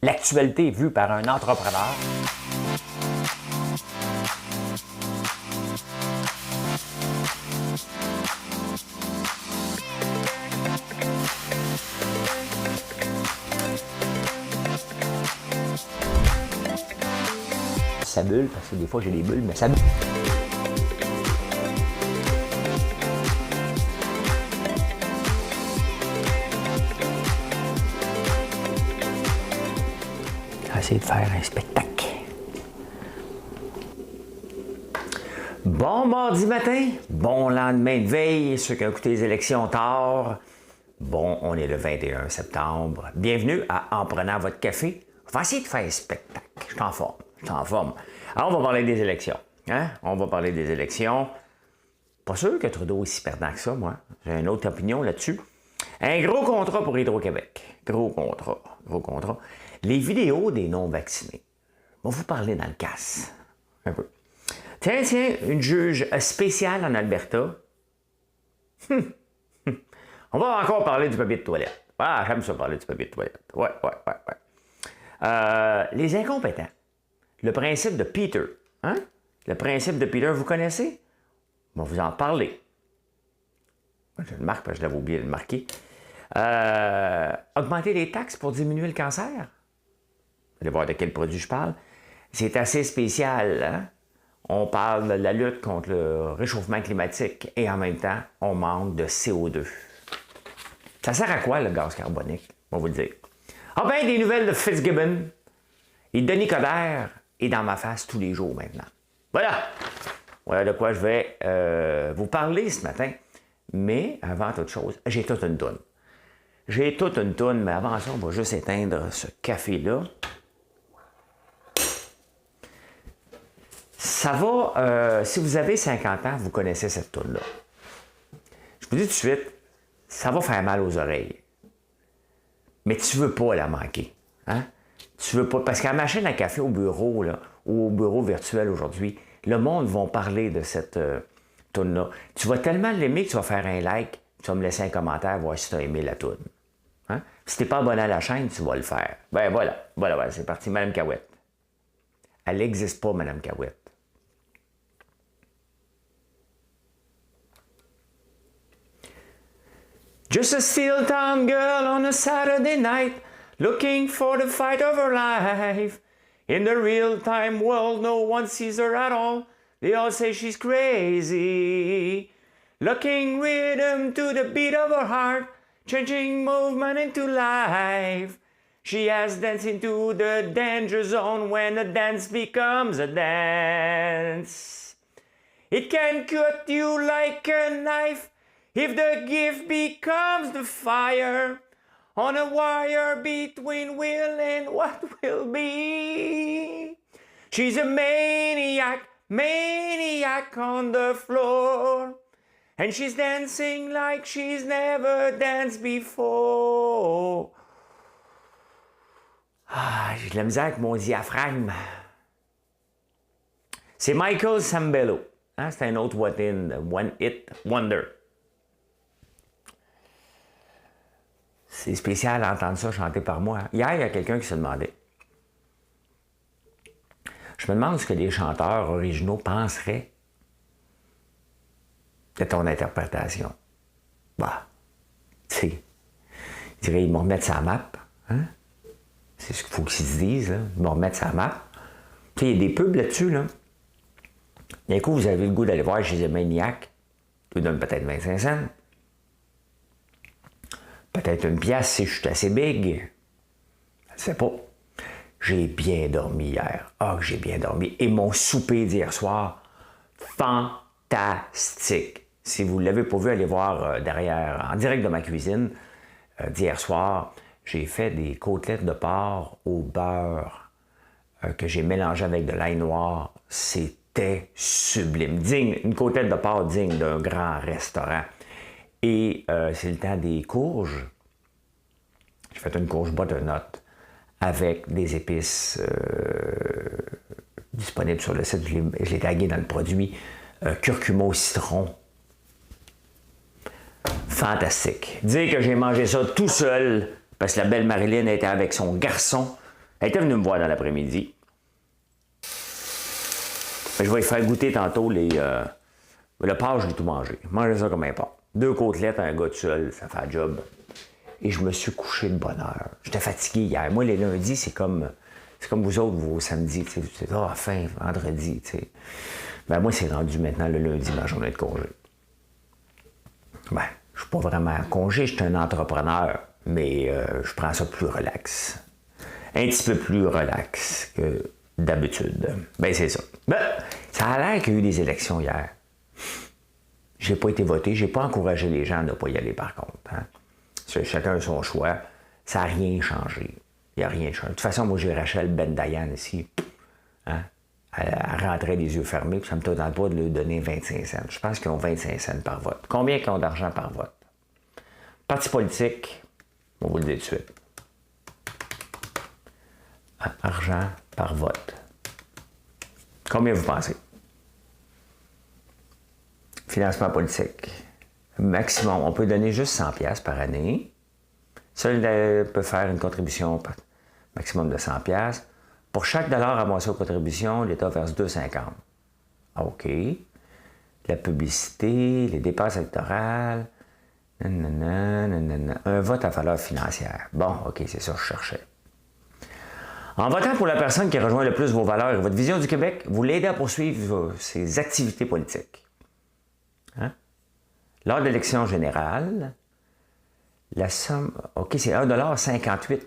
l'actualité vue par un entrepreneur. Ça bulle, parce que des fois j'ai des bulles, mais ça bulle. Essayer de faire un spectacle. Bon mardi matin, bon lendemain de veille, ceux qui ont écouté les élections tard. Bon, on est le 21 septembre. Bienvenue à En prenant votre café. On va essayer de faire un spectacle. Je suis en forme. Alors, on va parler des élections. Hein? On va parler des élections. Pas sûr que Trudeau est si perdant que ça, moi. J'ai une autre opinion là-dessus. Un gros contrat pour Hydro-Québec. Gros contrat. Les vidéos des non-vaccinés. On va vous parler dans le casse. Un peu. Tiens, une juge spéciale en Alberta. On va encore parler du papier de toilette. Ah, j'aime ça parler du papier de toilette. Ouais. Les incompétents. Le principe de Peter. Hein? Le principe de Peter, vous connaissez? On va vous en parler. Je le marque parce que je l'avais oublié de le marquer. Augmenter les taxes pour diminuer le cancer. Vous allez voir de quel produit je parle. C'est assez spécial. Hein? On parle de la lutte contre le réchauffement climatique et en même temps, on manque de CO2. Ça sert à quoi le gaz carbonique? On va vous le dire. Ah ben, des nouvelles de Fitzgibbon. Et Denis Coderre est dans ma face tous les jours maintenant. Voilà de quoi je vais vous parler ce matin. Mais avant toute chose, j'ai toute une toune. Mais avant ça, on va juste éteindre ce café-là. Ça va, si vous avez 50 ans, vous connaissez cette toune-là. Je vous dis tout de suite, ça va faire mal aux oreilles. Mais tu veux pas la manquer. Hein? Tu veux pas, parce qu'à la machine à café au bureau, là, ou au bureau virtuel aujourd'hui, le monde va parler de cette toune-là. Tu vas tellement l'aimer que tu vas faire un like, tu vas me laisser un commentaire, voir si tu as aimé la toune. Hein? Si tu n'es pas abonné à la chaîne, tu vas le faire. Ben voilà, c'est parti, Mme Cahouette. Elle n'existe pas, Mme Cahouette. Just a steel town girl on a Saturday night, looking for the fight of her life. In the real-time world, no one sees her at all. They all say she's crazy. Looking rhythm to the beat of her heart, changing movement into life. She has danced into the danger zone when a dance becomes a dance. It can cut you like a knife if the gift becomes the fire on a wire between will and what will be. She's a maniac on the floor, and she's dancing like she's never danced before. Ah, j'ai de la misère avec mon diaphragme. C'est Michael Sambello. Hein? C'est un autre One Hit Wonder. C'est spécial d'entendre ça chanter par moi. Hier, il y a quelqu'un qui se demandait. Je me demande ce que les chanteurs originaux penseraient de ton interprétation. Bah, tu sais, ils diraient, ils me remettent sa map. Hein? C'est ce qu'il faut qu'ils se disent, là. Ils me remettent sa map. Tu sais, il y a des pubs là-dessus, là. D'un coup, vous avez le goût d'aller voir chez les maniaques. Ils vous donnent peut-être 25 cents. Peut-être une pièce si je suis assez big. Je ne sais pas. J'ai bien dormi hier. Ah, que j'ai bien dormi. Et mon souper d'hier soir, fantastique. Si vous ne l'avez pas vu, allez voir derrière, en direct de ma cuisine, d'hier soir, j'ai fait des côtelettes de porc au beurre que j'ai mélangé avec de l'ail noir. C'était sublime. Digne, une côtelette de porc digne d'un grand restaurant. Et c'est le temps des courges. J'ai fait une courge butternut avec des épices disponibles sur le site. Je l'ai tagué dans le produit. Curcuma au citron. Fantastique. Dire que j'ai mangé ça tout seul, parce que la belle Marilyn était avec son garçon, Elle était venue me voir dans l'après-midi. Je vais lui faire goûter tantôt le porc, je l'ai tout mangé. Mangez ça comme un porc. 2 côtelettes, un gars tout seul, ça fait un job. Et je me suis couché de bonne heure. J'étais fatigué hier. Moi, les lundis, c'est comme vous autres, vos samedis. C'est fin, vendredi. T'sais. Ben, moi, c'est rendu maintenant le lundi, ma journée de congé. Ben, je suis pas vraiment à congé, je suis un entrepreneur, mais je prends ça plus relax. Un petit peu plus relax que d'habitude. Ben, c'est ça. Ben, ça a l'air qu'il y a eu des élections hier. J'ai pas été voté, j'ai pas encouragé les gens à ne pas y aller, par contre. Hein. Chacun a son choix. Ça n'a rien changé. Il n'y a rien changé. De toute façon, moi, j'ai Rachel Ben-Dayan ici. Hein? Elle rentrait les yeux fermés, puis ça ne me tente pas de lui donner 25 cents. Je pense qu'ils ont 25 cents par vote. Combien ils ont d'argent par vote? Parti politique, on va vous le dire tout de suite. Argent par vote. Combien vous pensez? Financement politique. Maximum, on peut donner juste 100$ par année. Seul peut faire une contribution maximum de 100$. Pour chaque dollar amassé aux contributions, l'État verse 2,50$. OK. La publicité, les dépenses électorales, un vote à valeur financière. Bon, OK, c'est ça que je cherchais. En votant pour la personne qui rejoint le plus vos valeurs et votre vision du Québec, vous l'aidez à poursuivre ses activités politiques. Hein? Lors de l'élection générale, la somme, OK, c'est 1,58$.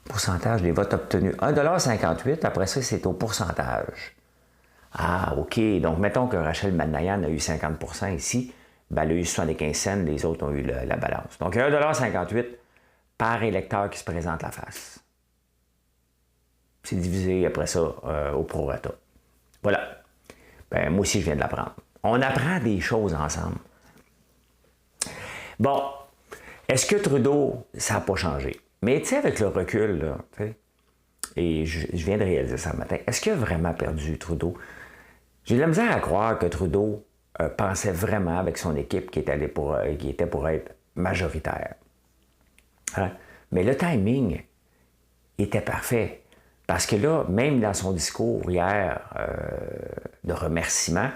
Pourcentage des votes obtenus. 1,58$, après ça, c'est au pourcentage. Ah, OK. Donc, mettons que Rachel Ben-Dayan a eu 50% ici, ben, elle a eu 75 cents, les autres ont eu la balance. Donc, 1,58$ par électeur qui se présente la face. C'est divisé après ça au prorata. Voilà. Ben, moi aussi, je viens de l'apprendre. On apprend des choses ensemble. Bon, est-ce que Trudeau, ça n'a pas changé? Mais tu sais, avec le recul, là, et je viens de réaliser ça ce matin, est-ce qu'il a vraiment perdu Trudeau? J'ai de la misère à croire que Trudeau pensait vraiment avec son équipe qui était pour être majoritaire. Hein? Mais le timing était parfait. Parce que là, même dans son discours hier de remerciement,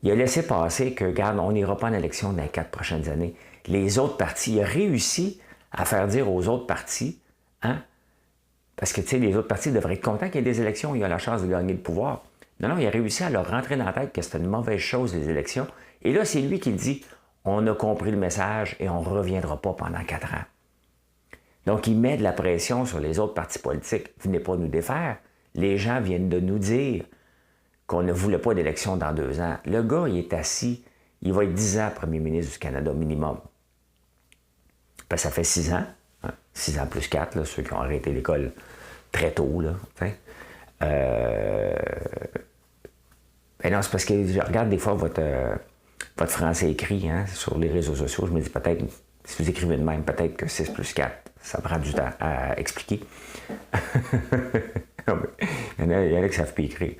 il a laissé passer que, regarde, on n'ira pas en élection dans les 4 prochaines années. Les autres partis, il a réussi à faire dire aux autres partis, hein, parce que, tu sais, les autres partis devraient être contents qu'il y ait des élections, ils ont la chance de gagner le pouvoir. Non, il a réussi à leur rentrer dans la tête que c'était une mauvaise chose, les élections. Et là, c'est lui qui dit, on a compris le message et on ne reviendra pas pendant 4 ans. Donc, il met de la pression sur les autres partis politiques. Venez pas nous défaire. Les gens viennent de nous dire qu'on ne voulait pas d'élection dans 2 ans. Le gars, il est assis, il va être 10 ans premier ministre du Canada minimum. Ben, ça fait 6 ans. Hein? 6 ans plus 4, là, ceux qui ont arrêté l'école très tôt. Là, ben non, c'est parce que je regarde des fois votre français écrit hein, sur les réseaux sociaux. Je me dis peut-être, si vous écrivez de même, peut-être que 6 plus 4, ça prend du temps à expliquer. Il y en a qui ne savent plus écrire.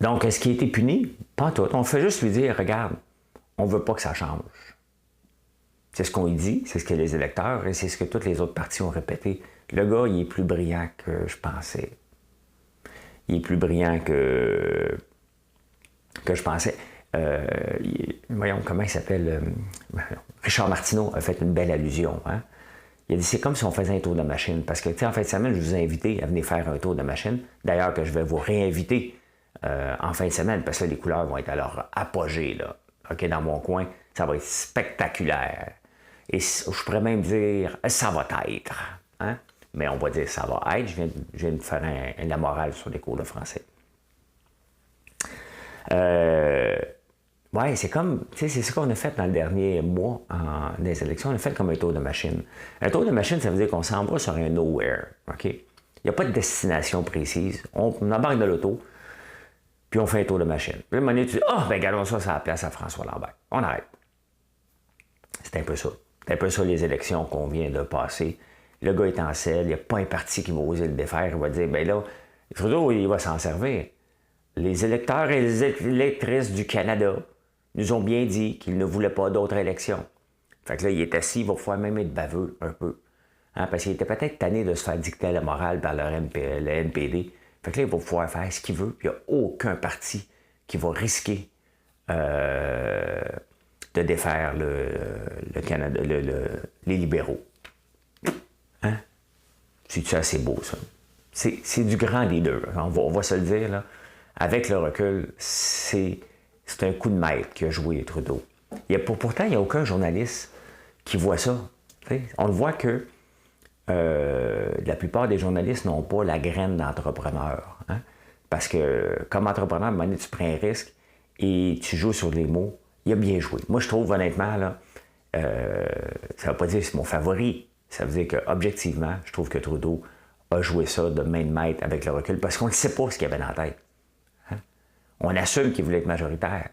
Donc, est-ce qu'il a été puni? Pas tout. On fait juste lui dire, regarde, on ne veut pas que ça change. C'est ce qu'on lui dit, c'est ce que les électeurs, et c'est ce que toutes les autres partis ont répété. Le gars, il est plus brillant que je pensais. Il est plus brillant que je pensais. Voyons, comment il s'appelle? Richard Martineau a fait une belle allusion. Hein? Il a dit, c'est comme si on faisait un tour de machine. Parce que, tu sais, en fin de semaine, je vous ai invité à venir faire un tour de machine. D'ailleurs, que je vais vous réinviter en fin de semaine, parce que là, les couleurs vont être à leur apogée, là. OK, dans mon coin, ça va être spectaculaire. Et je pourrais même dire, ça va être. Hein? Mais on va dire, ça va être. Je viens de faire la morale sur les cours de français. Oui, c'est comme, tu sais, c'est ce qu'on a fait dans le dernier mois des élections. On a fait comme un tour de machine. Un tour de machine, ça veut dire qu'on s'en va sur un nowhere. OK? Il n'y a pas de destination précise. On embarque de l'auto, puis on fait un tour de machine. Puis à un moment donné, tu dis, ben, gardons ça à la place à François Lambert. On arrête. C'est un peu ça. C'est un peu ça les élections qu'on vient de passer. Le gars est en selle, il n'y a pas un parti qui va oser le défaire. Il va dire, ben là, Trudeau, il va s'en servir. Les électeurs et les électrices du Canada nous ont bien dit qu'ils ne voulaient pas d'autres élections. Fait que là, il est assis, il va pouvoir même être baveux un peu. Hein, parce qu'il était peut-être tanné de se faire dicter la morale par le NPD. Fait que là, il va pouvoir faire ce qu'il veut, puis il n'y a aucun parti qui va risquer de défaire le Canada, les libéraux. Hein? C'est assez beau, ça. C'est du grand leader. On va se le dire, là. Avec le recul, c'est un coup de maître qui a joué Trudeau. Pourtant, il n'y a aucun journaliste qui voit ça. T'sais, on le voit que la plupart des journalistes n'ont pas la graine d'entrepreneur. Hein? Parce que, comme entrepreneur, à un moment donné, tu prends un risque et tu joues sur les mots. Il a bien joué. Moi, je trouve, honnêtement, là, ça ne veut pas dire que c'est mon favori. Ça veut dire qu'objectivement, je trouve que Trudeau a joué ça de main de maître avec le recul parce qu'on ne sait pas ce qu'il avait dans la tête. Hein? On assume qu'il voulait être majoritaire.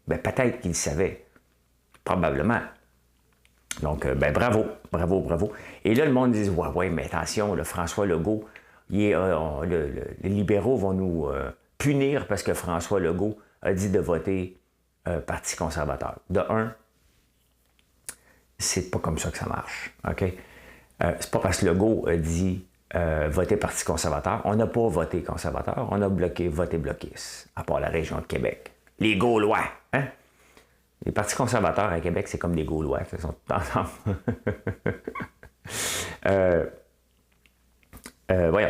Ben, peut-être qu'il le savait. Probablement. Donc, bravo. Et là, le monde dit, ouais, mais attention, le François Legault, les libéraux vont nous punir parce que François Legault a dit de voter Parti conservateur. De un, c'est pas comme ça que ça marche. OK? C'est pas parce que Legault a dit voter Parti conservateur. On n'a pas voté conservateur, on a voté bloquiste, à part la région de Québec. Les Gaulois, hein? Les partis conservateurs à Québec, c'est comme des Gaulois, ils sont tous ensemble. Voyons.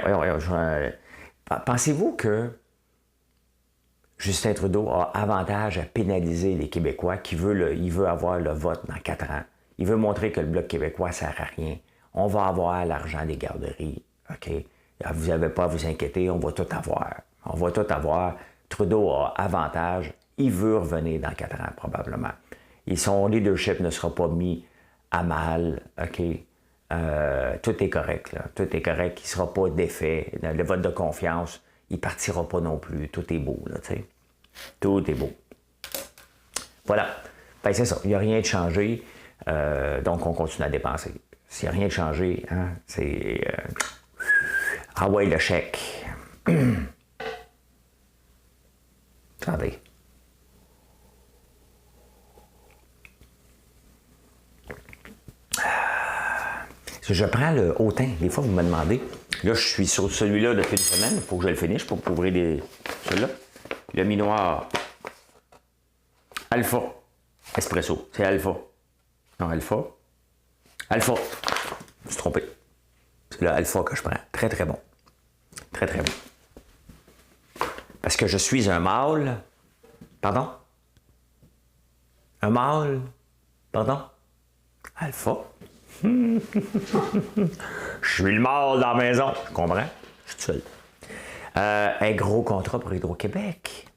Pensez-vous que Justin Trudeau a avantage à pénaliser les Québécois il veut avoir le vote dans 4 ans? Il veut montrer que le Bloc québécois ne sert à rien. On va avoir l'argent des garderies, OK? Vous n'avez pas à vous inquiéter, on va tout avoir. Trudeau a avantage. Il veut revenir dans 4 ans, probablement. Et son leadership ne sera pas mis à mal, OK? Tout est correct, là. Tout est correct. Il ne sera pas défait. Le vote de confiance, il ne partira pas non plus. Tout est beau, là, tu sais. Tout est beau. Voilà. Ben, c'est ça. Il n'y a rien de changé. Donc, on continue à dépenser. S'il n'y a rien de changé, hein, c'est... ah ouais, le chèque. Attendez. Je prends le haut teint. Des fois, vous me demandez. Là, je suis sur celui-là depuis une semaine. Il faut que je le finisse pour ouvrir celui-là. Le mi-noir. Alpha. Espresso. C'est Alpha. Non, Alpha. Alpha. Je me suis trompé. C'est le Alpha que je prends. Très, très bon. Très, très bon. Parce que je suis un mâle. Pardon? Un mâle? Pardon? Alpha? Je suis le mâle dans la maison. Je comprends. Je suis seul. Un gros contrat pour Hydro-Québec.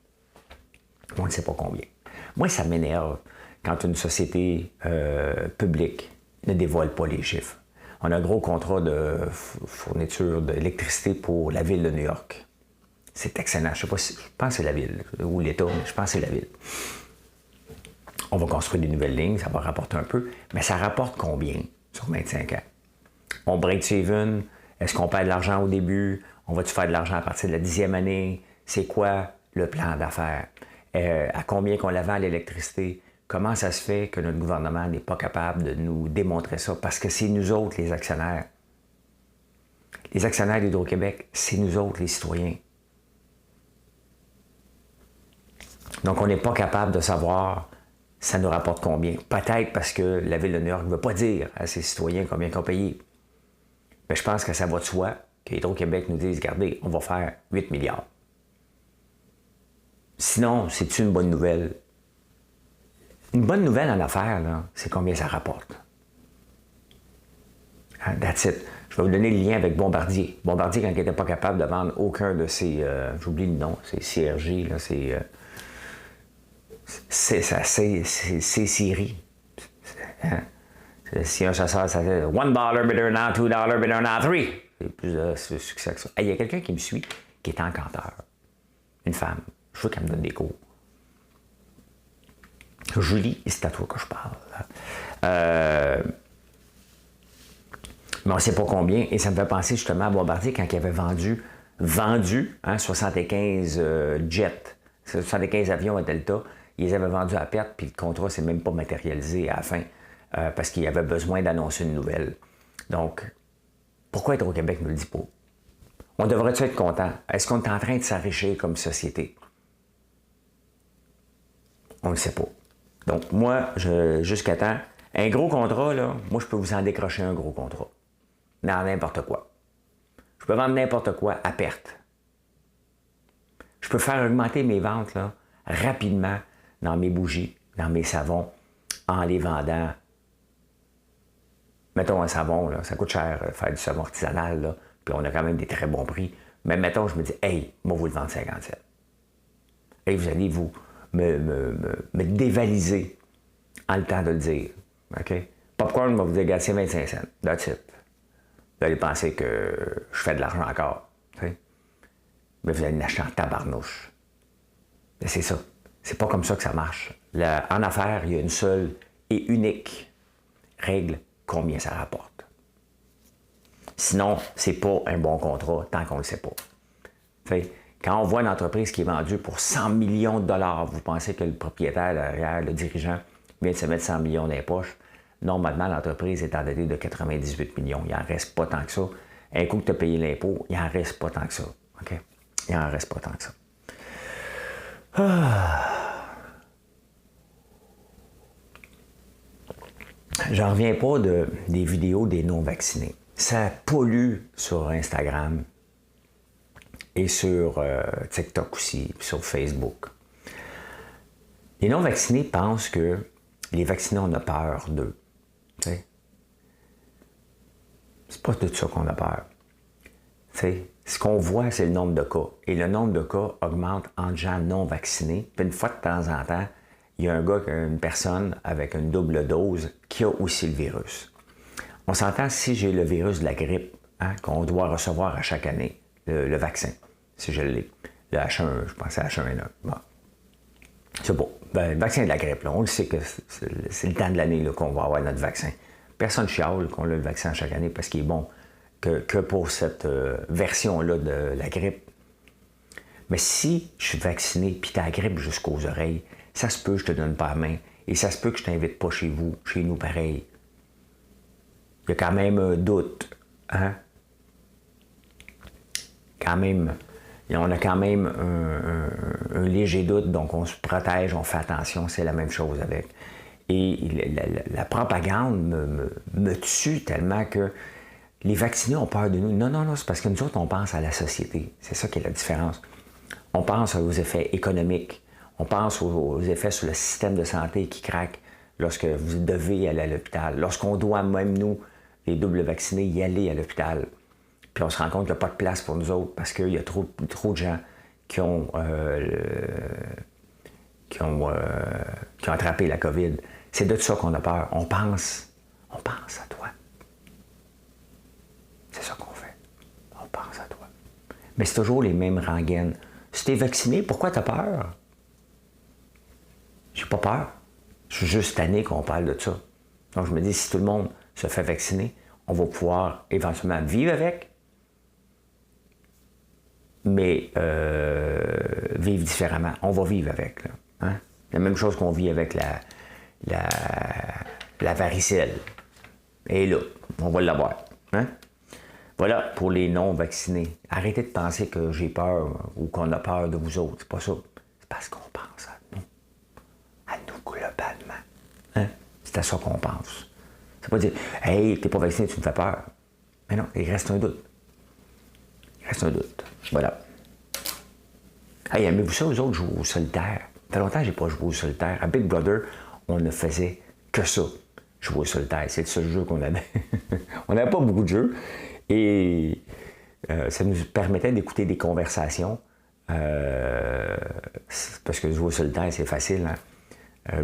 On ne sait pas combien. Moi, ça m'énerve quand une société publique ne dévoile pas les chiffres. On a un gros contrat de fourniture d'électricité pour la ville de New York. C'est excellent. Je pense que c'est la ville ou l'État, mais je pense que c'est la ville. On va construire des nouvelles lignes, ça va rapporter un peu, mais ça rapporte combien sur 25 ans? On break-even, est-ce qu'on perd de l'argent au début? On va-tu faire de l'argent à partir de la 10e année? C'est quoi le plan d'affaires? À combien qu'on la vend l'électricité? Comment ça se fait que notre gouvernement n'est pas capable de nous démontrer ça? Parce que c'est nous autres, les actionnaires. Les actionnaires d'Hydro-Québec, c'est nous autres, les citoyens. Donc, on n'est pas capable de savoir ça nous rapporte combien. Peut-être parce que la Ville de New York ne veut pas dire à ses citoyens combien ils ont payé. Mais je pense que ça va de soi qu'Hydro-Québec nous dise, regardez, on va faire 8 milliards. Sinon, c'est-tu une bonne nouvelle? Une bonne nouvelle en affaires, là, c'est combien ça rapporte. That's it. Je vais vous donner le lien avec Bombardier. Bombardier, quand il n'était pas capable de vendre aucun de ses... j'oublie le nom, c'est CRJ, là, c'est Siri. Hein? Si un chasseur, ça fait $1 bidder now, $2 bidder now, 3. C'est plus de succès que ça. Il y a quelqu'un qui me suit qui est encanteur. Une femme. Je veux qu'elle me donne des cours. Julie, c'est à toi que je parle. Mais on ne sait pas combien. Et ça me fait penser justement à Bombardier quand il avait vendu 75 jets, 75 avions à Delta. Ils les avaient vendus à perte, puis le contrat ne s'est même pas matérialisé à la fin. parce qu'il avait besoin d'annoncer une nouvelle. Donc, pourquoi Hydro-Québec ne le dit pas? On devrait-tu être content? Est-ce qu'on est en train de s'enrichir comme société? On ne le sait pas. Donc, moi, jusqu'à temps, un gros contrat, là, moi, je peux vous en décrocher un gros contrat. Dans n'importe quoi. Je peux vendre n'importe quoi à perte. Je peux faire augmenter mes ventes là, rapidement dans mes bougies, dans mes savons, en les vendant. Mettons un savon, là, ça coûte cher faire du savon artisanal, là, puis on a quand même des très bons prix. Mais mettons, je me dis, hey, moi, vous le vendre 57. Et vous allez me dévaliser en le temps de le dire. OK? Popcorn va vous dégager 25 cents. That's it. Vous allez penser que je fais de l'argent encore. T'sais? Mais vous allez l'acheter en tabarnouche. Mais c'est ça. C'est pas comme ça que ça marche. En affaires, il y a une seule et unique règle, combien ça rapporte. Sinon, c'est pas un bon contrat tant qu'on le sait pas. T'sais, quand on voit une entreprise qui est vendue pour 100 millions de dollars, vous pensez que le propriétaire derrière, le dirigeant, vient de se mettre 100 millions dans les poches. Normalement, l'entreprise est endettée de 98 millions. Il n'en reste pas tant que ça. Un coup que tu as payé l'impôt, il n'en reste pas tant que ça. OK? Il n'en reste pas tant que ça. J'en reviens pas des vidéos des non-vaccinés. Ça pollue sur Instagram et sur TikTok aussi, sur Facebook. Les non-vaccinés pensent que les vaccinés, on a peur d'eux. T'sais? C'est pas de ça qu'on a peur. T'sais? Ce qu'on voit, c'est le nombre de cas. Et le nombre de cas augmente en gens non vaccinés. Puis une fois de temps en temps, il y a une personne avec une double dose qui a aussi le virus. On s'entend si j'ai le virus de la grippe, hein, qu'on doit recevoir à chaque année, le vaccin, si je l'ai. Le H1, je pensais à H1N1. Bon. C'est beau. Ben, le vaccin de la grippe, là, on le sait que c'est le temps de l'année là, qu'on va avoir notre vaccin. Personne ne chiale qu'on a le vaccin chaque année parce qu'il est bon que pour cette version-là de la grippe. Mais si je suis vacciné puis tu as la grippe jusqu'aux oreilles, ça se peut que je te donne pas la main et ça se peut que je t'invite pas chez vous, chez nous pareil. Il y a quand même un doute. Hein? Quand même. On a quand même un léger doute, donc on se protège, on fait attention, c'est la même chose avec. Et la propagande me tue tellement que les vaccinés ont peur de nous. Non, non, non, c'est parce que nous autres, on pense à la société. C'est ça qui est la différence. On pense aux effets économiques. On pense aux effets sur le système de santé qui craque lorsque vous devez aller à l'hôpital. Lorsqu'on doit, même nous, les doubles vaccinés, y aller à l'hôpital. Puis on se rend compte qu'il n'y a pas de place pour nous autres parce qu'il y a trop de gens qui ont attrapé la COVID. C'est de ça qu'on a peur. On pense à toi. C'est ça qu'on fait. On pense à toi. Mais c'est toujours les mêmes rengaines. Si tu es vacciné, pourquoi tu as peur? J'ai pas peur. Je suis juste tanné qu'on parle de ça. Donc je me dis, si tout le monde se fait vacciner, on va pouvoir éventuellement vivre avec, mais vivre différemment. On va vivre avec. Là, hein? La même chose qu'on vit avec la varicelle. Et là, on va l'avoir. Hein? Voilà pour les non-vaccinés. Arrêtez de penser que j'ai peur ou qu'on a peur de vous autres. C'est pas ça. C'est parce qu'on pense à nous. À nous globalement. Hein? C'est à ça qu'on pense. C'est pas dire « Hey, t'es pas vacciné, tu me fais peur. » Mais non, il reste un doute. Il reste un doute. Voilà. Hey, aimez-vous ça, vous autres, jouer au solitaire? Ça fait longtemps que j'ai pas joué au solitaire. À Big Brother, on ne faisait que ça. Jouer au solitaire. C'est le seul jeu qu'on avait. On n'avait pas beaucoup de jeux. Et ça nous permettait d'écouter des conversations. Parce que jouer au solitaire, c'est facile. Hein?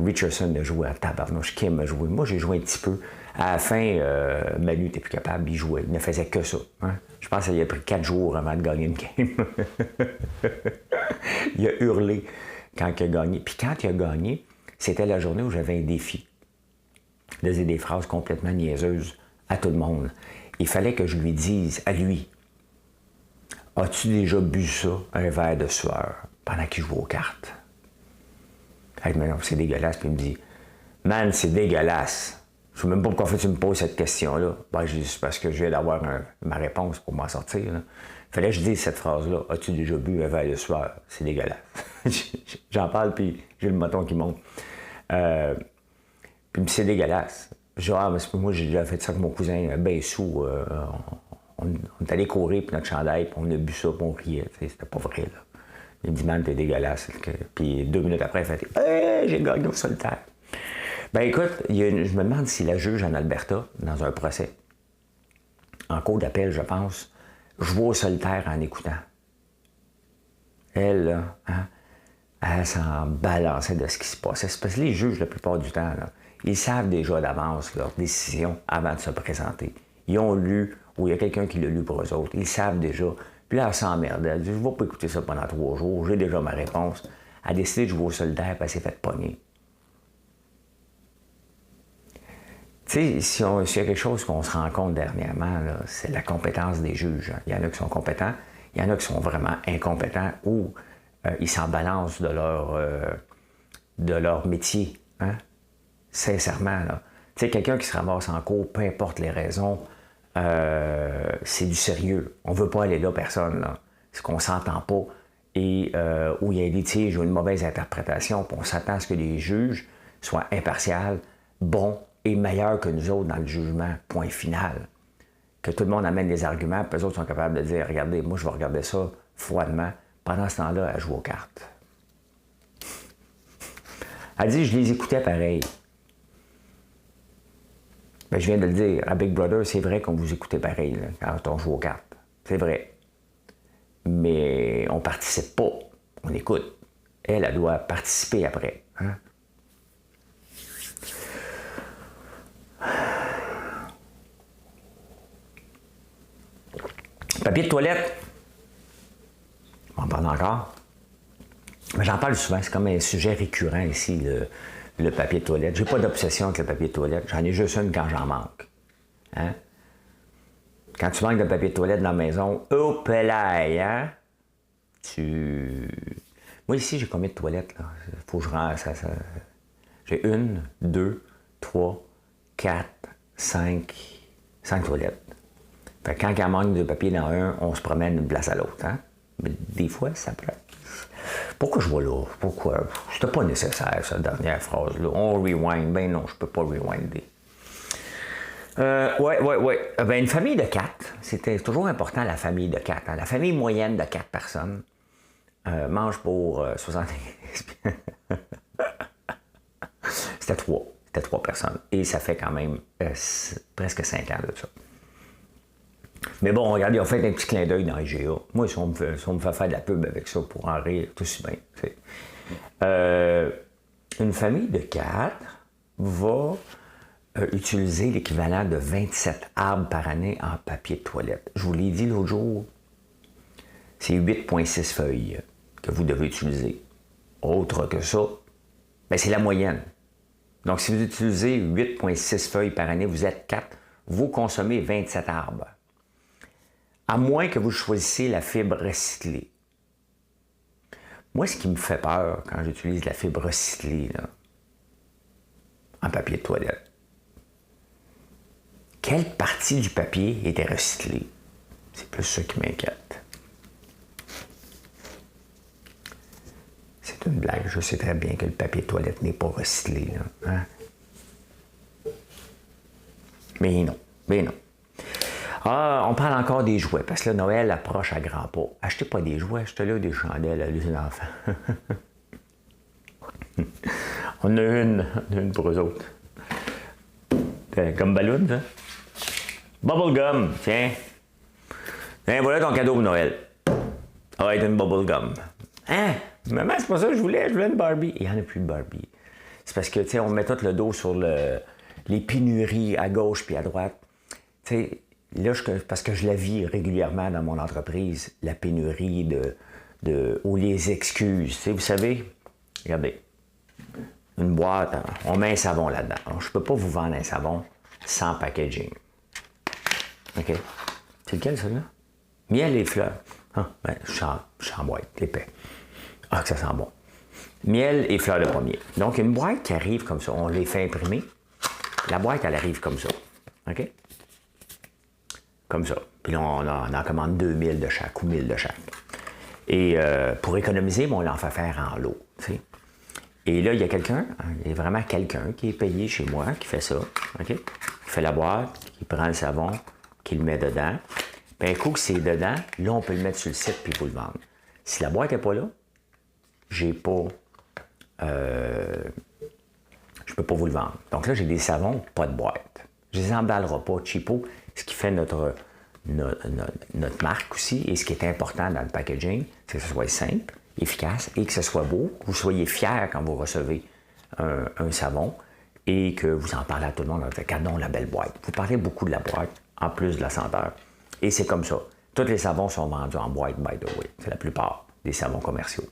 Richardson a joué à tabarnouche. Kim a joué. Moi, j'ai joué un petit peu. À la fin, Manu n'était plus capable, il jouait. Il ne faisait que ça. Hein? Je pense qu'il a pris 4 jours avant de gagner une game. Il a hurlé quand il a gagné. Puis quand il a gagné, c'était la journée où j'avais un défi. Je disais des phrases complètement niaiseuses à tout le monde. Il fallait que je lui dise, à lui, « As-tu déjà bu ça, un verre de sueur, pendant qu'il joue aux cartes? » Hey, mais non, c'est dégueulasse. Puis il me dit, « Man, c'est dégueulasse. » Je sais même pas pourquoi tu me poses cette question-là. Ben, c'est parce que je viens d'avoir ma réponse pour m'en sortir. Là. Fallait que je dise cette phrase-là. As-tu déjà bu un verre de soir? C'est dégueulasse. J'en parle, puis j'ai le moton qui monte. Puis c'est dégueulasse. Genre, moi, j'ai déjà fait ça avec mon cousin, ben sous. On est allé courir, puis notre chandail, puis on a bu ça, puis on riait. C'était pas vrai, là. Il me dit, man, t'es dégueulasse. Puis 2 minutes après, il fait, hey, j'ai gagné au solitaire. Ben écoute, je me demande si la juge en Alberta, dans un procès, en cours d'appel, je pense, joue au solitaire en écoutant. Elle, là, hein, elle s'en balançait de ce qui se passait. C'est parce que les juges, la plupart du temps, là, ils savent déjà d'avance leur décision avant de se présenter. Ils ont lu, ou il y a quelqu'un qui l'a lu pour eux autres. Ils savent déjà. Puis là, elle s'emmerde. Elle dit, je ne vais pas écouter ça pendant 3 jours. J'ai déjà ma réponse. Elle a décidé de jouer au solitaire, puis elle s'est fait pogner. Tu sais, s'il y a quelque chose qu'on se rend compte dernièrement, c'est la compétence des juges. Il y en a qui sont compétents, il y en a qui sont vraiment incompétents ou ils s'en balancent de leur métier. Hein? Sincèrement, là. Tu sais, quelqu'un qui se ramasse en cours, peu importe les raisons, c'est du sérieux. On ne veut pas aller là, personne. Là. C'est qu'on ne s'entend pas et où il y a un litige ou une mauvaise interprétation, puis on s'attend à ce que les juges soient impartials, bons et meilleurs que nous autres dans le jugement, point final. Que tout le monde amène des arguments, puis eux autres sont capables de dire, regardez, moi je vais regarder ça froidement. Pendant ce temps-là, elle joue aux cartes. Elle dit, je les écoutais pareil. Ben, je viens de le dire, à Big Brother, c'est vrai qu'on vous écoutait pareil là, quand on joue aux cartes. C'est vrai. Mais on ne participe pas. On écoute. Elle doit participer après. Hein? Papier de toilette. On en parle encore. Mais j'en parle souvent. C'est comme un sujet récurrent ici, le papier de toilette. J'ai pas d'obsession avec le papier de toilette. J'en ai juste une quand j'en manque. Hein? Quand tu manques de papier de toilette dans la maison, hop là, hein? Moi, ici, j'ai combien de toilettes, là? Faut que je rende ça. J'ai 1, 2, 3, 4, 5 toilettes. Fait que quand il manque de papier dans un, on se promène d'une place à l'autre, hein? Mais des fois, ça prend. Pourquoi je vois là? Pourquoi? C'était pas nécessaire, cette dernière phrase-là. On rewind. Ben non, je peux pas rewinder. Ouais. Ben, une famille de 4, c'était toujours important, la famille de 4. Hein? La famille moyenne de 4 personnes mange pour 75. C'était 3. C'était 3 personnes. Et ça fait quand même presque 5 ans de ça. Mais bon, regardez, on fait un petit clin d'œil dans IGA. Moi, si on me fait faire de la pub avec ça pour en rire, tout aussi bien. Une famille de 4 va utiliser l'équivalent de 27 arbres par année en papier de toilette. Je vous l'ai dit l'autre jour, c'est 8,6 feuilles que vous devez utiliser. Autre que ça, ben c'est la moyenne. Donc, si vous utilisez 8,6 feuilles par année, vous êtes 4, vous consommez 27 arbres. À moins que vous choisissiez la fibre recyclée. Moi, ce qui me fait peur quand j'utilise la fibre recyclée, là, en papier de toilette, quelle partie du papier était recyclée? C'est plus ça qui m'inquiète. C'est une blague. Je sais très bien que le papier de toilette n'est pas recyclé. Là, hein? Mais non. Ah, on parle encore des jouets, parce que là, Noël approche à grands pas. Achetez pas des jouets, achetez-là des chandelles à les enfants. On a une pour eux autres. Comme ballon, ça. Bubblegum, tiens. Tiens, voilà ton cadeau pour Noël. Ça va être une bubblegum. Hein? Maman, c'est pas ça que je voulais une Barbie. Il n'y en a plus de Barbie. C'est parce que, tu sais, on met tout le dos sur les pénuries à gauche puis à droite. Tu sais, là, parce que je la vis régulièrement dans mon entreprise, la pénurie ou les excuses. Tu sais, vous savez, regardez, une boîte, on met un savon là-dedans. Alors, je ne peux pas vous vendre un savon sans packaging. OK? C'est lequel, celui-là? Miel et fleurs. Ah, ben, je suis en boîte, épais. Ah, que ça sent bon. Miel et fleurs de pommier. Donc, une boîte qui arrive comme ça, on les fait imprimer. La boîte, elle arrive comme ça. OK? Comme ça. Puis là, on en commande 2000 de chaque ou 1000 de chaque. Et pour économiser, on l'en fait faire en lot. T'sais. Et là, il y a quelqu'un, il y a vraiment quelqu'un qui est payé chez moi, qui fait ça. OK? Qui fait la boîte, qui prend le savon, qui le met dedans. Puis un coup que c'est dedans, là, on peut le mettre sur le site puis vous le vendre. Si la boîte n'est pas là, j'ai pas... je peux pas vous le vendre. Donc là, j'ai des savons, pas de boîte. Je les emballerai pas cheapo, ce qui fait notre marque aussi, et ce qui est important dans le packaging, c'est que ce soit simple, efficace, et que ce soit beau, que vous soyez fiers quand vous recevez un savon, et que vous en parlez à tout le monde. Regardons la belle boîte. Vous parlez beaucoup de la boîte, en plus de la senteur. Et c'est comme ça. Tous les savons sont vendus en boîte, by the way. C'est la plupart des savons commerciaux.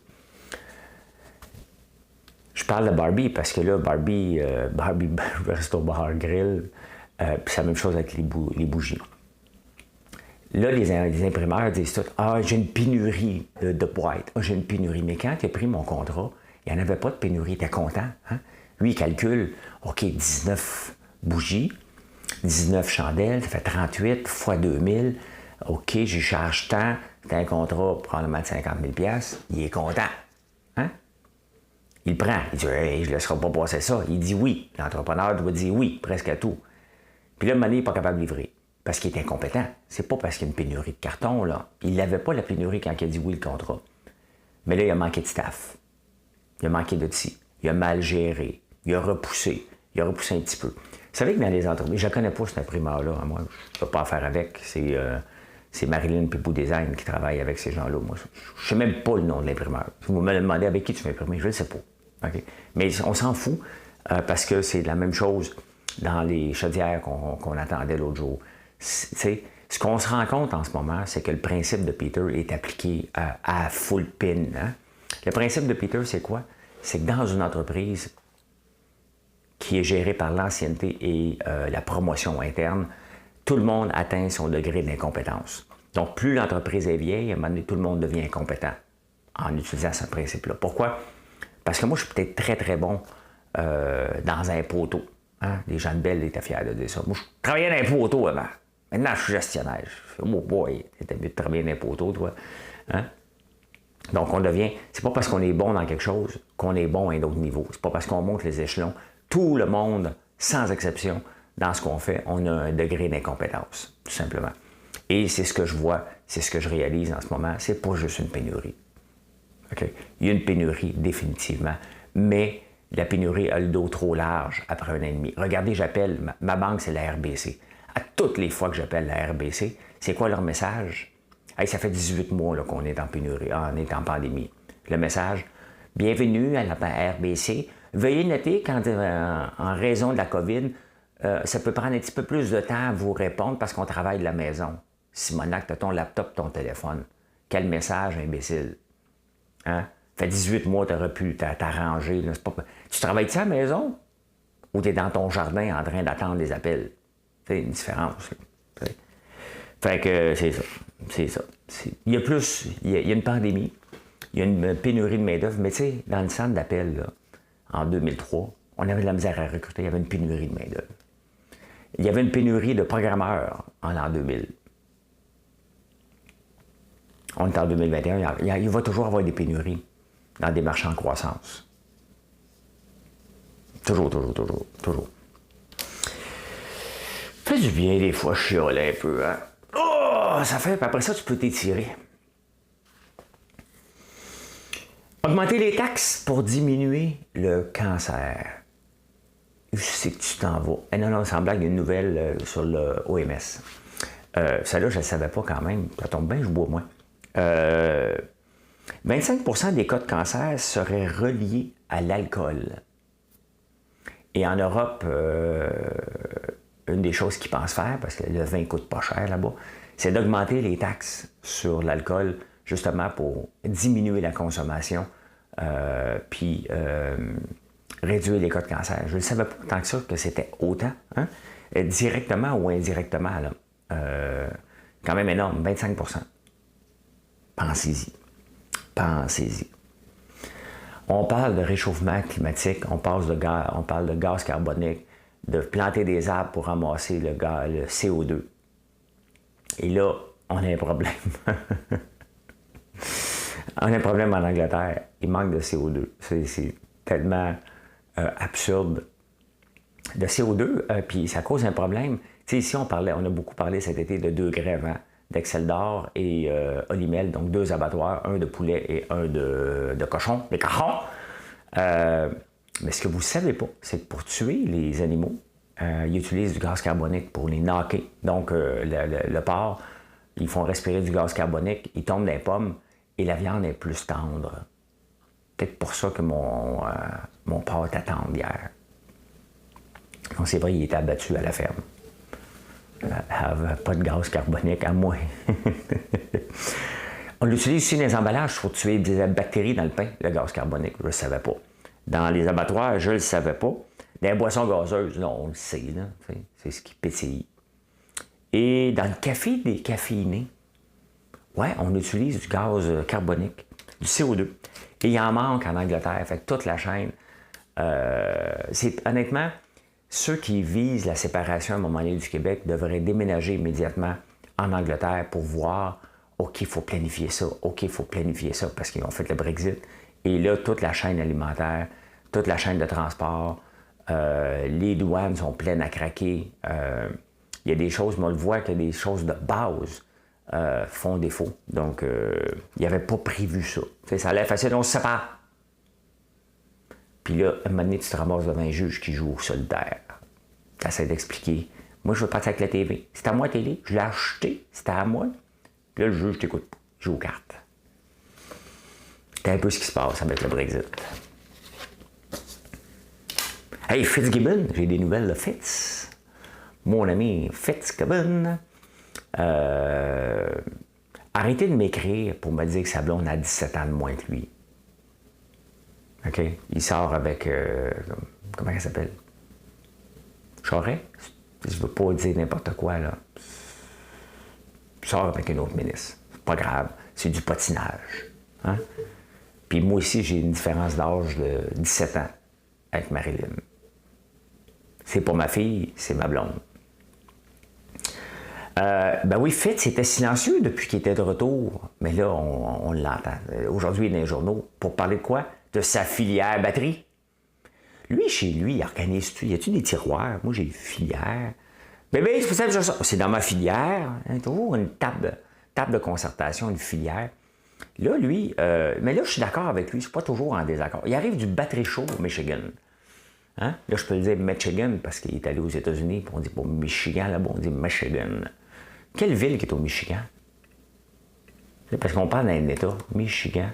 Je parle de Barbie parce que là, Barbie Resto Bar Grill, c'est la même chose avec les bougies. Là, les imprimeurs disent tout, « Ah, j'ai une pénurie de boîtes. Ah, j'ai une pénurie. » Mais quand il a pris mon contrat, il n'y en avait pas de pénurie. Il était content. Hein? Lui, il calcule, OK, 19 bougies, 19 chandelles, ça fait 38 fois 2000. OK, j'y charge tant. C'est un contrat probablement de 50 000 $. Il est content. Hein? Il prend. Il dit, hey, je ne laisserai pas passer ça. Il dit oui. L'entrepreneur doit dire oui, presque à tout. Puis là, le monnaie n'est pas capable de livrer. Parce qu'il est incompétent. C'est pas parce qu'il y a une pénurie de carton, là. Il n'avait pas la pénurie quand il a dit oui le contrat. Mais là, il a manqué de staff. Il a manqué de ci. Il a mal géré. Il a repoussé. Il a repoussé un petit peu. Vous savez que dans les entreprises, je ne connais pas cet imprimeur-là. Moi, je ne peux pas faire avec. C'est Marilyn Pipou Design qui travaille avec ces gens-là. Moi, je ne sais même pas le nom de l'imprimeur. Si vous me demandez avec qui tu veux imprimer, je ne sais pas. Okay? Mais on s'en fout parce que c'est la même chose dans les chaudières qu'on attendait l'autre jour. Ce qu'on se rend compte en ce moment, c'est que le principe de Peter est appliqué à full pin. Hein? Le principe de Peter, c'est quoi? C'est que dans une entreprise qui est gérée par l'ancienneté et la promotion interne, tout le monde atteint son degré d'incompétence. Donc, plus l'entreprise est vieille, à un moment donné, tout le monde devient incompétent en utilisant ce principe-là. Pourquoi? Parce que moi, je suis peut-être très, très bon dans un poteau. Hein? Les gens de Belle étaient fiers de dire ça. Moi, je travaillais dans un poteau avant. Maintenant, je suis gestionnaire. Je fais, oh boy, t'étais mieux de travailler dans un poteau, toi. Hein? Donc, on devient... C'est pas parce qu'on est bon dans quelque chose qu'on est bon à un autre niveau. C'est pas parce qu'on monte les échelons. Tout le monde, sans exception, dans ce qu'on fait, on a un degré d'incompétence, tout simplement. Et c'est ce que je vois, c'est ce que je réalise en ce moment. C'est pas juste une pénurie. Okay? Il y a une pénurie, définitivement. Mais la pénurie a le dos trop large après un an et demi. Regardez, j'appelle... Ma banque, c'est la RBC. À toutes les fois que j'appelle la RBC, c'est quoi leur message? Hey, ça fait 18 mois là, qu'on est en pénurie, on est en pandémie. Le message, bienvenue à la RBC. Veuillez noter qu'en raison de la COVID, ça peut prendre un petit peu plus de temps à vous répondre parce qu'on travaille de la maison. Simonac, tu as ton laptop, ton téléphone. Quel message, imbécile. Hein? Ça fait 18 mois que tu aurais pu t'arranger. Tu travailles-tu à la maison? Ou tu es dans ton jardin en train d'attendre des appels? C'est une différence. Là. Fait que c'est ça. C'est ça. Il y a plus, il y a une pandémie, il y a une pénurie de main-d'œuvre, mais tu sais, dans le centre d'appel, là, en 2003, on avait de la misère à recruter, il y avait une pénurie de main-d'œuvre. Il y avait une pénurie de programmeurs en l'an 2000. On est en 2021, il va toujours avoir des pénuries dans des marchés en croissance. Toujours. Ça fait du bien des fois, je chiale un peu, hein. Oh, ça fait, puis après ça, tu peux t'étirer. Augmenter les taxes pour diminuer le cancer. Je sais que tu t'en vas. Eh non, sans blague, il y a une nouvelle sur le OMS. Celle-là, je ne la savais pas quand même. Ça tombe bien, je bois moins. 25% des cas de cancer seraient reliés à l'alcool. Et en Europe, une des choses qu'ils pensent faire, parce que le vin ne coûte pas cher là-bas, c'est d'augmenter les taxes sur l'alcool, justement pour diminuer la consommation, puis réduire les cas de cancer. Je ne savais pas tant que ça que c'était autant, hein? Directement ou indirectement, là. Quand même énorme, 25%. Pensez-y. On parle de réchauffement climatique, on parle de gaz carbonique, de planter des arbres pour ramasser le CO2. Et là, on a un problème. On a un problème en Angleterre. Il manque de CO2. C'est tellement absurde. De CO2, puis ça cause un problème. Tu sais, ici, on a beaucoup parlé cet été de 2 grèves, hein, d'Excel d'Or et Olimel, donc 2 abattoirs, un de poulet et un de cochon, des cochons. Mais ce que vous ne savez pas, c'est que pour tuer les animaux, ils utilisent du gaz carbonique pour les knocker. Donc, le porc, ils font respirer du gaz carbonique, ils tombent dans les pommes et la viande est plus tendre. Peut-être pour ça que mon porc était tendre hier. Donc, c'est vrai, il était abattu à la ferme. Pas de gaz carbonique à moi. On l'utilise aussi dans les emballages pour tuer des bactéries dans le pain, le gaz carbonique. Je ne le savais pas. Dans les abattoirs, je ne le savais pas. Dans les boissons gazeuses, là, on le sait. C'est ce qui pétille. Et dans le café décaféiné, ouais, on utilise du gaz carbonique, du CO2. Et il en manque en Angleterre. Fait que toute la chaîne. Honnêtement, ceux qui visent la séparation à un moment donné du Québec devraient déménager immédiatement en Angleterre pour voir, OK, il faut planifier ça, OK, il faut planifier ça, parce qu'ils ont fait le Brexit. Et là, toute la chaîne alimentaire, toute la chaîne de transport, les douanes sont pleines à craquer. Il y a des choses, mais on le voit que des choses de base font défaut. Donc, il n'avait pas prévu ça. T'sais, ça allait facile, on se sépare. Puis là, à un moment donné, tu te ramasses devant un juge qui joue au solitaire. Tu essaies d'expliquer. Moi, je veux partir avec la TV. C'est à moi la télé. Je l'ai acheté. C'était à moi. Puis là, le juge t'écoute pas. Il joue aux cartes. C'est un peu ce qui se passe avec le Brexit. Hey, Fitzgibbon, j'ai des nouvelles de Fitz. Mon ami Fitzgibbon. Arrêtez de m'écrire pour me dire que sa blonde a 17 ans de moins que lui. OK? Il sort avec... comment elle s'appelle? Charest? Je ne veux pas dire n'importe quoi, là. Il sort avec un autre ministre. C'est pas grave. C'est du patinage. Hein? Puis moi aussi, j'ai une différence d'âge de 17 ans avec Marilyn. C'est pas ma fille, c'est ma blonde. Ben oui, Fitz était silencieux depuis qu'il était de retour. Mais là, on l'entend. Aujourd'hui, il est dans les journaux. Pour parler de quoi? De sa filière batterie. Lui, chez lui, il organise-tu? Y a-tu des tiroirs? Moi, j'ai une filière. Bébé, c'est pour ça que je sors. C'est dans ma filière. Hein, toujours une table de concertation, une filière. Là, lui, mais là, je suis d'accord avec lui. Je suis pas toujours en désaccord. Il arrive du Battery Show au Michigan. Hein? Là, je peux le dire Michigan parce qu'il est allé aux États-Unis. Puis on dit pas Michigan, là-bas, on dit Michigan. Quelle ville qui est au Michigan? C'est parce qu'on parle d'un État. Michigan.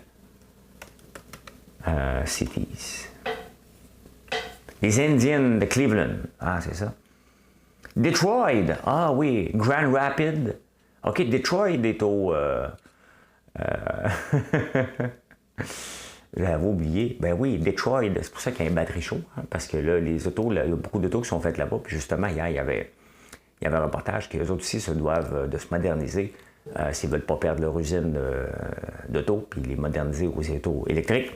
Cities. Les Indians de Cleveland. Ah, c'est ça. Detroit. Ah oui. Grand Rapids. OK, Detroit est au... J'avais oublié. Ben oui, Detroit, c'est pour ça qu'il y a un batterie chaud. Hein, parce que là, les autos, il y a beaucoup d'autos qui sont faites là-bas. Puis justement, hier, il y avait un reportage qu'eux autres aussi se doivent de se moderniser s'ils ne veulent pas perdre leur usine d'auto, puis les moderniser aux autos électriques.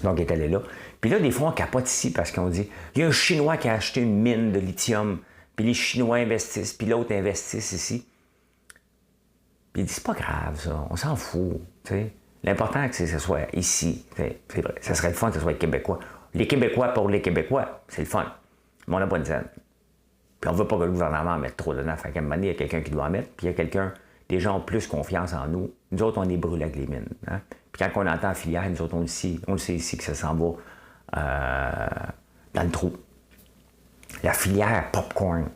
Donc, il est allé là. Puis là, des fois, on capote ici parce qu'on dit, il y a un Chinois qui a acheté une mine de lithium, puis les Chinois investissent, puis l'autre investissent ici. Puis il dit, c'est pas grave, ça, on s'en fout, tu sais. L'important, c'est que ce soit ici, c'est vrai. Ça serait le fun que ce soit Québécois. Les Québécois pour les Québécois, c'est le fun. Mais on n'a pas de scène. Puis on ne veut pas que le gouvernement en mette trop dedans. Fait qu'à un moment donné, il y a quelqu'un qui doit en mettre, puis il y a quelqu'un, des gens ont plus confiance en nous. Nous autres, on est brûlés avec les mines. Hein? Puis quand on entend filière, nous autres, on le sait ici que ça s'en va dans le trou. La filière popcorn,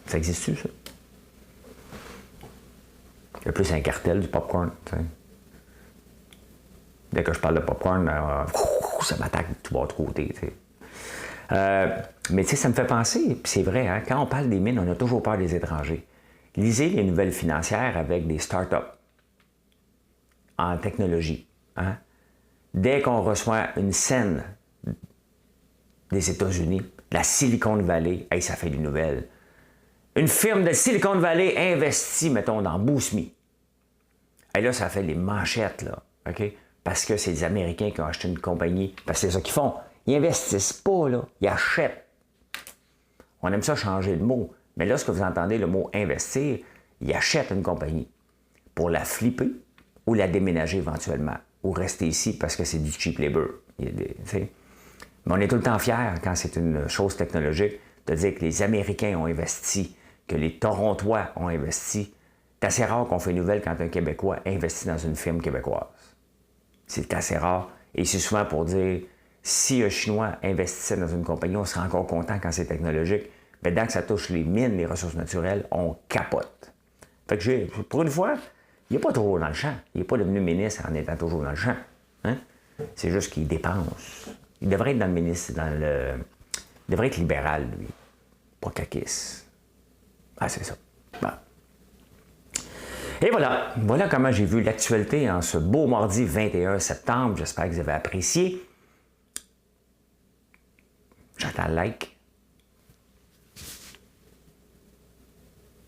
ça existe-tu, ça? Il y a plus un cartel du popcorn, tu sais. Dès que je parle de popcorn, ça m'attaque de tous bords côtés. Mais tu sais, ça me fait penser, puis c'est vrai, hein, quand on parle des mines, on a toujours peur des étrangers. Lisez les nouvelles financières avec des startups en technologie. Hein? Dès qu'on reçoit une scène des États-Unis, la Silicon Valley, hey, ça fait des nouvelles. Une firme de Silicon Valley investit, mettons, dans BoostMe. Et là, ça fait les manchettes, là. OK? Parce que c'est les Américains qui ont acheté une compagnie. Parce que c'est ça qu'ils font. Ils investissent pas, là. Ils achètent. On aime ça changer de mot. Mais lorsque vous entendez le mot investir, ils achètent une compagnie pour la flipper ou la déménager éventuellement, ou rester ici parce que c'est du cheap labor. Mais on est tout le temps fiers, quand c'est une chose technologique, de dire que les Américains ont investi, que les Torontois ont investi. C'est assez rare qu'on fait une nouvelle quand un Québécois investit dans une firme québécoise. C'est assez rare. Et c'est souvent pour dire, si un Chinois investissait dans une compagnie, on serait encore content quand c'est technologique. Mais dès que ça touche les mines, les ressources naturelles, on capote. Fait que pour une fois, il n'est pas toujours dans le champ. Il n'est pas devenu ministre en étant toujours dans le champ. Hein? C'est juste qu'il dépense. Il devrait être dans le ministre, il devrait être libéral, lui. Pas caquiste. Ah, c'est ça. Bon. Et voilà. Voilà comment j'ai vu l'actualité en ce beau mardi 21 septembre. J'espère que vous avez apprécié. J'attends le like.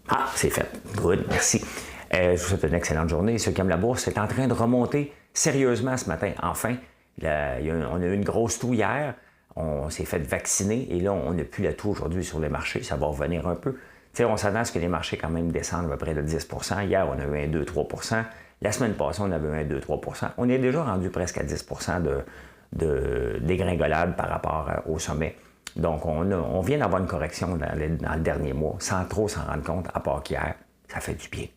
Ah, c'est fait. Good, merci. Je vous souhaite une excellente journée. Ceux qui aiment la bourse, c'est en train de remonter sérieusement ce matin. Enfin, on a eu une grosse toux hier. On s'est fait vacciner et là, on n'a plus la toux aujourd'hui sur les marchés. Ça va revenir un peu. T'sais, on s'attend à ce que les marchés quand même descendent à peu près de 10 %. Hier, on avait un 2-3 %. La semaine passée, on avait un 2-3 %. On est déjà rendu presque à 10 % de dégringolade par rapport au sommet. Donc, on vient d'avoir une correction dans le dernier mois, sans trop s'en rendre compte, à part qu'hier, ça fait du bien.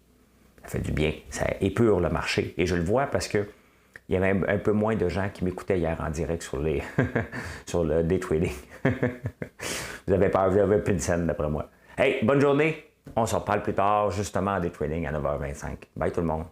Ça fait du bien. Ça épure le marché. Et je le vois parce que il y avait un peu moins de gens qui m'écoutaient hier en direct sur le day trading. Vous avez peur, vous avez plus de scène d'après moi. Hey, bonne journée. On se reparle plus tard, justement, en day trading à 9h25. Bye tout le monde.